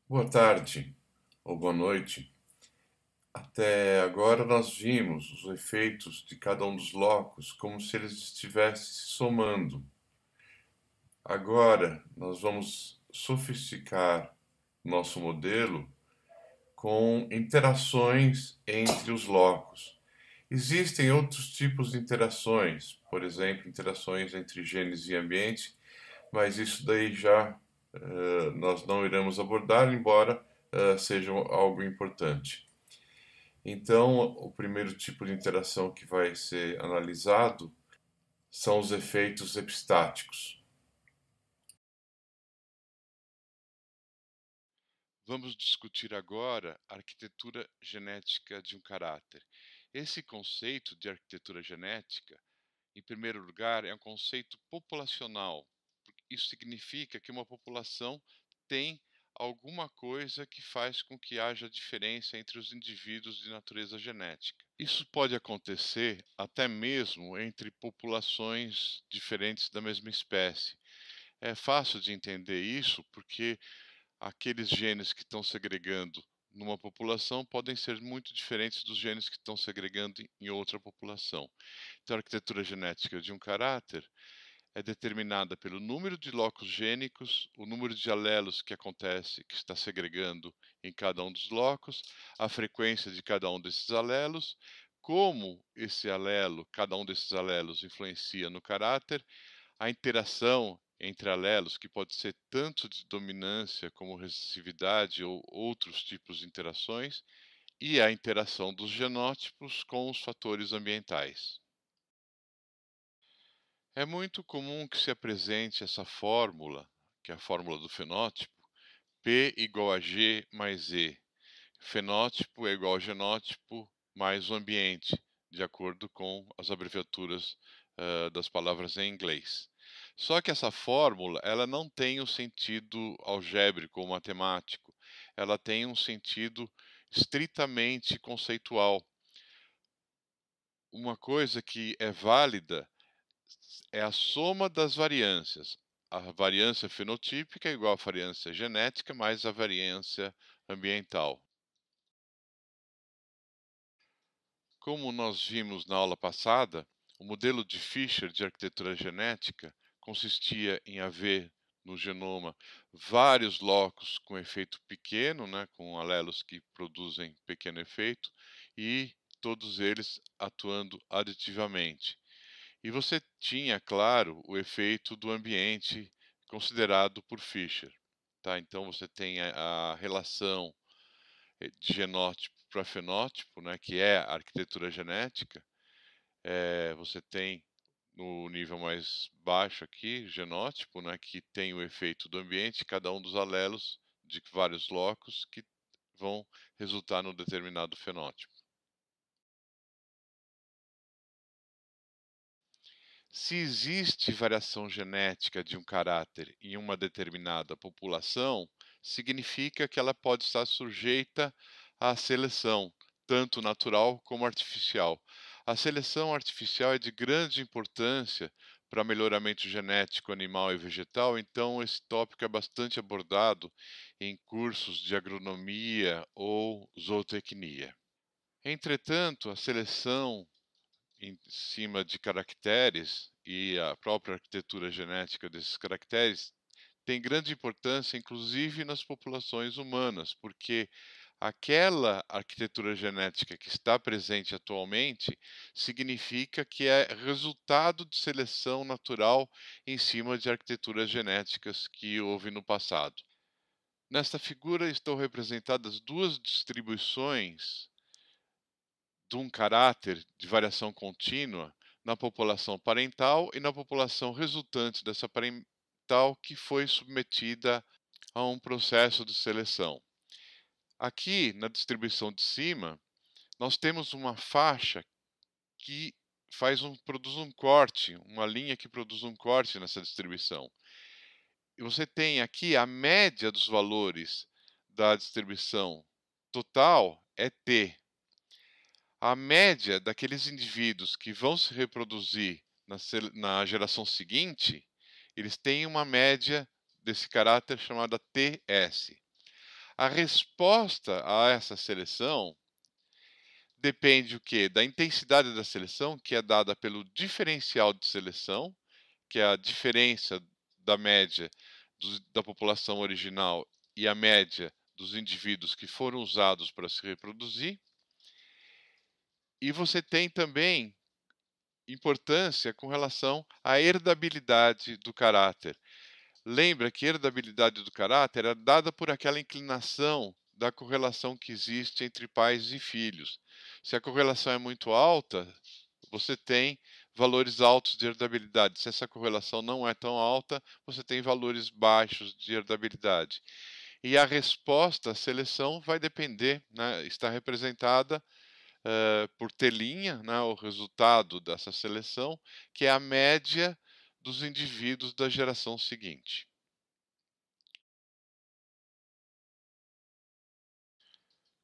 Boa tarde ou boa noite. Até agora nós vimos os efeitos de cada um dos locos como se eles estivessem se somando. Agora nós vamos sofisticar nosso modelo com interações entre os locos. Existem outros tipos de interações, por exemplo, interações entre genes e ambiente, mas isso daí já nós não iremos abordar, embora seja algo importante. Então, o primeiro tipo de interação que vai ser analisado são os efeitos epistáticos. Vamos discutir agora a arquitetura genética de um caráter. Esse conceito de arquitetura genética, em primeiro lugar, é um conceito populacional. Isso significa que uma população tem alguma coisa que faz com que haja diferença entre os indivíduos de natureza genética. Isso pode acontecer até mesmo entre populações diferentes da mesma espécie. É fácil de entender isso porque aqueles genes que estão segregando numa população podem ser muito diferentes dos genes que estão segregando em outra população. Então, a arquitetura genética de um caráter é determinada pelo número de locos gênicos, o número de alelos que acontece, que está segregando em cada um dos locos, a frequência de cada um desses alelos, como esse alelo, cada um desses alelos influencia no caráter, a interação entre alelos, que pode ser tanto de dominância como recessividade ou outros tipos de interações, e a interação dos genótipos com os fatores ambientais. É muito comum que se apresente essa fórmula, que é a fórmula do fenótipo, P igual a G mais E. Fenótipo é igual a genótipo mais o ambiente, de acordo com as abreviaturas das palavras em inglês. Só que essa fórmula ela não tem o sentido algébrico ou matemático, ela tem um sentido estritamente conceitual. Uma coisa que é válida é a soma das variâncias. A variância fenotípica é igual à variância genética mais a variância ambiental. Como nós vimos na aula passada, o modelo de Fischer de arquitetura genética consistia em haver no genoma vários locos com efeito pequeno, né, com alelos que produzem pequeno efeito, e todos eles atuando aditivamente. E você tinha, claro, o efeito do ambiente considerado por Fischer. Tá? Então você tem a relação de genótipo para fenótipo, né, que é a arquitetura genética. Você tem no nível mais baixo aqui, genótipo, né, que tem o efeito do ambiente, cada um dos alelos de vários locos que vão resultar no determinado fenótipo. Se existe variação genética de um caráter em uma determinada população, significa que ela pode estar sujeita à seleção, tanto natural como artificial. A seleção artificial é de grande importância para melhoramento genético animal e vegetal, então esse tópico é bastante abordado em cursos de agronomia ou zootecnia. Entretanto, a seleção em cima de caracteres e a própria arquitetura genética desses caracteres tem grande importância, inclusive nas populações humanas, porque aquela arquitetura genética que está presente atualmente significa que é resultado de seleção natural em cima de arquiteturas genéticas que houve no passado. Nesta figura estão representadas duas distribuições de um caráter de variação contínua na população parental e na população resultante dessa parental que foi submetida a um processo de seleção. Aqui, na distribuição de cima, nós temos uma faixa que produz um corte, uma linha que produz um corte nessa distribuição. E você tem aqui a média dos valores da distribuição total é T. A média daqueles indivíduos que vão se reproduzir na geração seguinte, eles têm uma média desse caráter chamada TS. A resposta a essa seleção depende o quê? Da intensidade da seleção, que é dada pelo diferencial de seleção, que é a diferença da média da população original e a média dos indivíduos que foram usados para se reproduzir. E você tem também importância com relação à herdabilidade do caráter. Lembra que a herdabilidade do caráter é dada por aquela inclinação da correlação que existe entre pais e filhos. Se a correlação é muito alta, você tem valores altos de herdabilidade. Se essa correlação não é tão alta, você tem valores baixos de herdabilidade. E a resposta à seleção vai depender, né, está representada por telinha, né, o resultado dessa seleção, que é a média dos indivíduos da geração seguinte.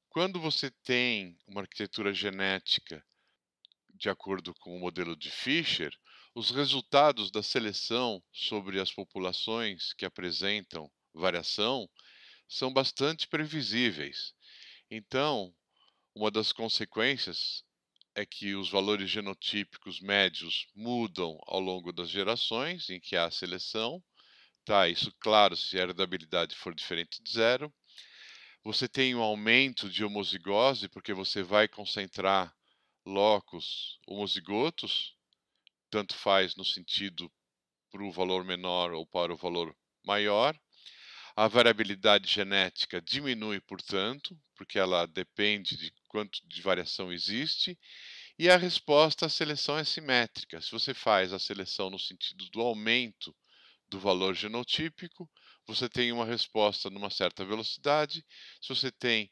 Quando você tem uma arquitetura genética de acordo com o modelo de Fisher, os resultados da seleção sobre as populações que apresentam variação são bastante previsíveis. Então, uma das consequências é que os valores genotípicos médios mudam ao longo das gerações em que há seleção. Tá, isso claro se a heredabilidade for diferente de zero. Você tem um aumento de homozigose, porque você vai concentrar locos homozigotos, tanto faz no sentido para o valor menor ou para o valor maior. A variabilidade genética diminui, portanto, porque ela depende de quanto de variação existe. E a resposta à seleção é simétrica. Se você faz a seleção no sentido do aumento do valor genotípico, você tem uma resposta numa certa velocidade. Se você tem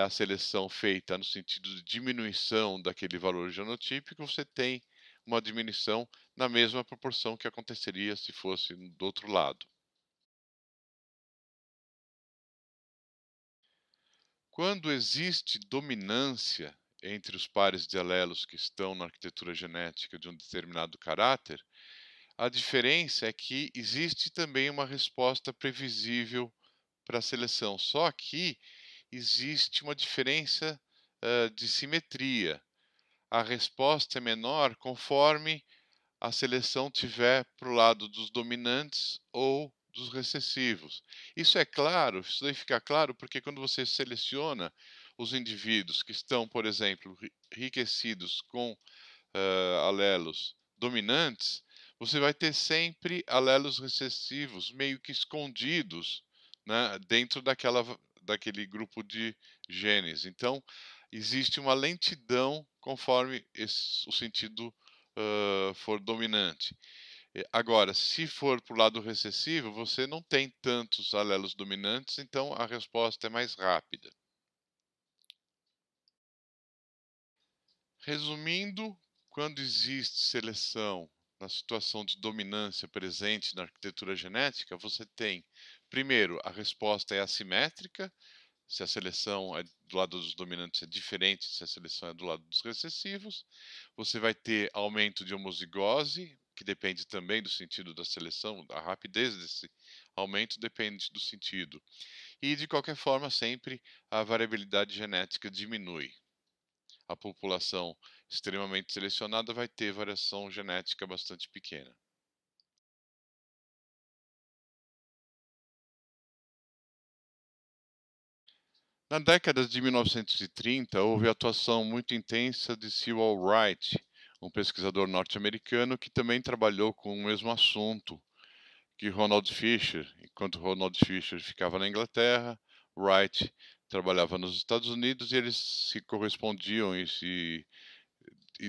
a seleção feita no sentido de diminuição daquele valor genotípico, você tem uma diminuição na mesma proporção que aconteceria se fosse do outro lado. Quando existe dominância entre os pares de alelos que estão na arquitetura genética de um determinado caráter, a diferença é que existe também uma resposta previsível para a seleção. Só que existe uma diferença de simetria. A resposta é menor conforme a seleção tiver para o lado dos dominantes ou dos recessivos. Isso é claro, isso daí fica claro porque quando você seleciona os indivíduos que estão, por exemplo, enriquecidos com alelos dominantes, você vai ter sempre alelos recessivos meio que escondidos, né, dentro daquele grupo de genes. Então, existe uma lentidão conforme o sentido for dominante. Agora, se for para o lado recessivo, você não tem tantos alelos dominantes, então a resposta é mais rápida. Resumindo, quando existe seleção na situação de dominância presente na arquitetura genética, você tem, primeiro, a resposta é assimétrica, se a seleção é do lado dos dominantes é diferente se a seleção é do lado dos recessivos. Você vai ter aumento de homozigose, que depende também do sentido da seleção, a rapidez desse aumento depende do sentido. E, de qualquer forma, sempre a variabilidade genética diminui. A população extremamente selecionada vai ter variação genética bastante pequena. Na década de 1930, houve atuação muito intensa de Sewall Wright, um pesquisador norte-americano que também trabalhou com o mesmo assunto que Ronald Fisher. Enquanto Ronald Fisher ficava na Inglaterra, Wright trabalhava nos Estados Unidos e eles se correspondiam e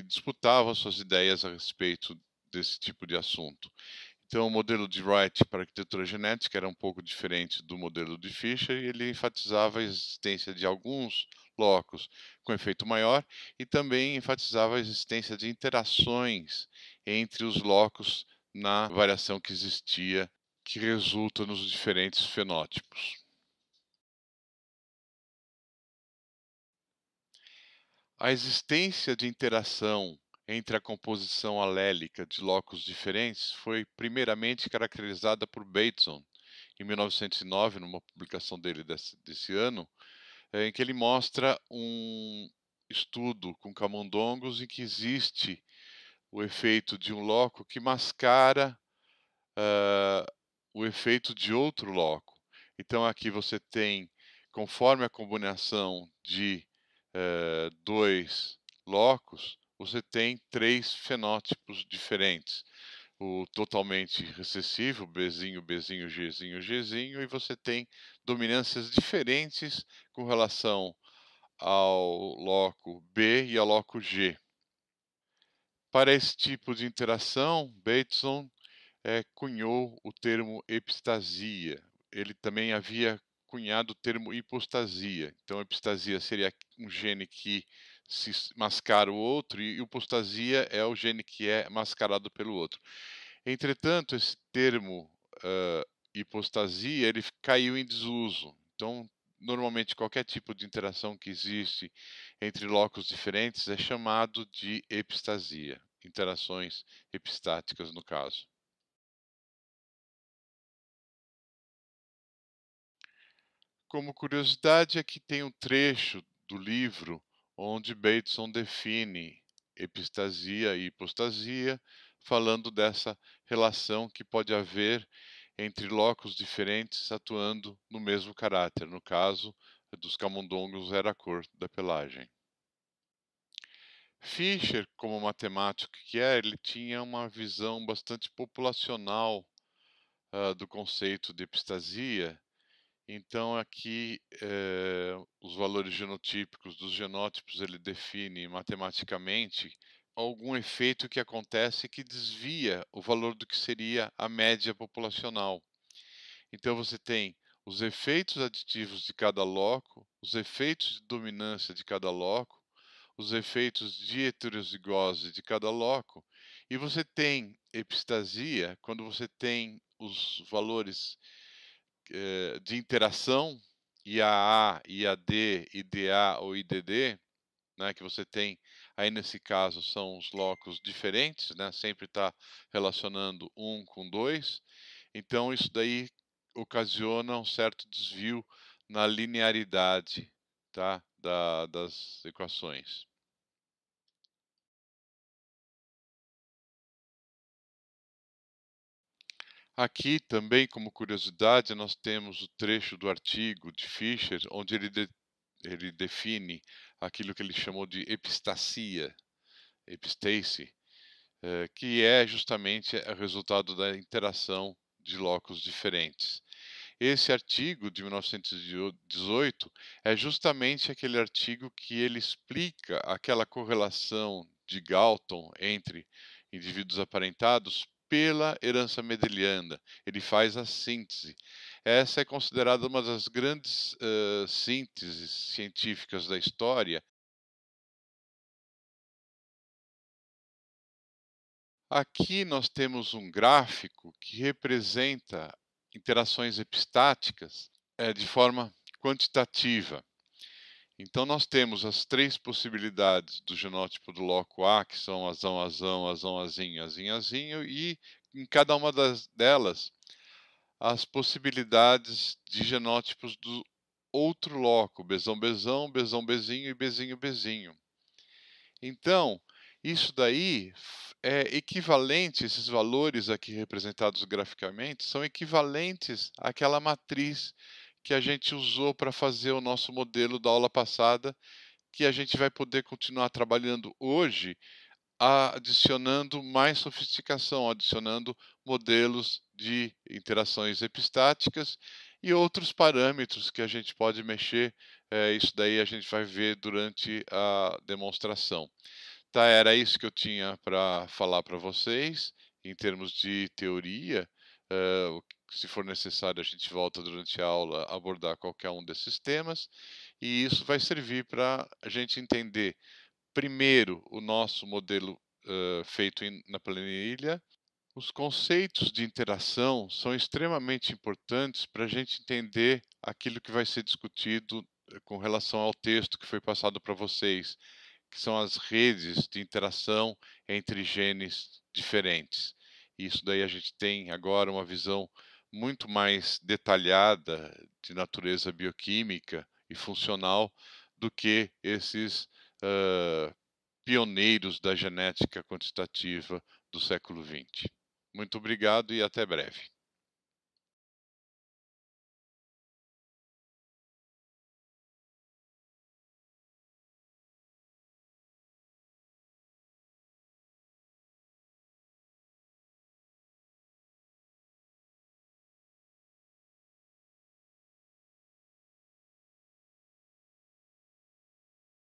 disputavam suas ideias a respeito desse tipo de assunto. Então, o modelo de Wright para arquitetura genética era um pouco diferente do modelo de Fisher e ele enfatizava a existência de alguns locos com efeito maior e também enfatizava a existência de interações entre os locos na variação que existia, que resulta nos diferentes fenótipos. A existência de interação entre a composição alélica de locos diferentes foi primeiramente caracterizada por Bateson em 1909, numa publicação dele desse ano, em que ele mostra um estudo com camundongos em que existe o efeito de um loco que mascara ah, o efeito de outro loco. Então aqui você tem, conforme a combinação de dois locos, você tem três fenótipos diferentes. O totalmente recessivo, Bzinho, Bzinho, Gzinho, Gzinho, e você tem dominâncias diferentes com relação ao loco B e ao loco G. Para esse tipo de interação, Bateson cunhou o termo epistasia. Ele também havia cunhado o termo hipostasia. Então, epistasia seria um gene que se mascara o outro, e hipostasia é o gene que é mascarado pelo outro. Entretanto, esse termo hipostasia ele caiu em desuso. Então, normalmente, qualquer tipo de interação que existe entre locos diferentes é chamado de epistasia, interações epistáticas, no caso. Como curiosidade, aqui tem um trecho do livro onde Bateson define epistasia e hipostasia, falando dessa relação que pode haver entre locos diferentes atuando no mesmo caráter. No caso dos camundongos, era a cor da pelagem. Fischer, como matemático que é, ele tinha uma visão bastante populacional do conceito de epistasia. Então, aqui, os valores genotípicos dos genótipos ele define matematicamente algum efeito que acontece que desvia o valor do que seria a média populacional. Então, você tem os efeitos aditivos de cada loco, os efeitos de dominância de cada loco, os efeitos de heterozigose de cada loco, e você tem epistasia quando você tem os valores de interação, IAA, IAD, IDA ou IDD, né, que você tem, aí nesse caso são os locos diferentes, né, sempre está relacionando um com dois, então isso daí ocasiona um certo desvio na linearidade, tá, das equações. Aqui também, como curiosidade, nós temos o trecho do artigo de Fischer, onde ele define aquilo que ele chamou de epistasia, epistacy, que é justamente o resultado da interação de locos diferentes. Esse artigo de 1918 é justamente aquele artigo que ele explica aquela correlação de Galton entre indivíduos aparentados pela herança mendeliana. Ele faz a síntese. Essa é considerada uma das grandes sínteses científicas da história. Aqui nós temos um gráfico que representa interações epistáticas de forma quantitativa. Então, nós temos as três possibilidades do genótipo do loco A, que são azão, azão, azão, azinho, azinho, azinho, e em cada uma delas, as possibilidades de genótipos do outro loco, besão, besão, besão, bezinho e bezinho, bezinho. Então, isso daí é equivalente, esses valores aqui representados graficamente, são equivalentes àquela matriz que a gente usou para fazer o nosso modelo da aula passada, que a gente vai poder continuar trabalhando hoje, adicionando mais sofisticação, adicionando modelos de interações epistáticas e outros parâmetros que a gente pode mexer. Isso daí a gente vai ver durante a demonstração. Tá, era isso que eu tinha para falar para vocês, em termos de teoria. Se for necessário, a gente volta durante a aula a abordar qualquer um desses temas, e isso vai servir para a gente entender, primeiro, o nosso modelo feito na planilha. Os conceitos de interação são extremamente importantes para a gente entender aquilo que vai ser discutido com relação ao texto que foi passado para vocês, que são as redes de interação entre genes diferentes. Isso daí a gente tem agora uma visão muito mais detalhada de natureza bioquímica e funcional do que esses pioneiros da genética quantitativa do século XX. Muito obrigado e até breve.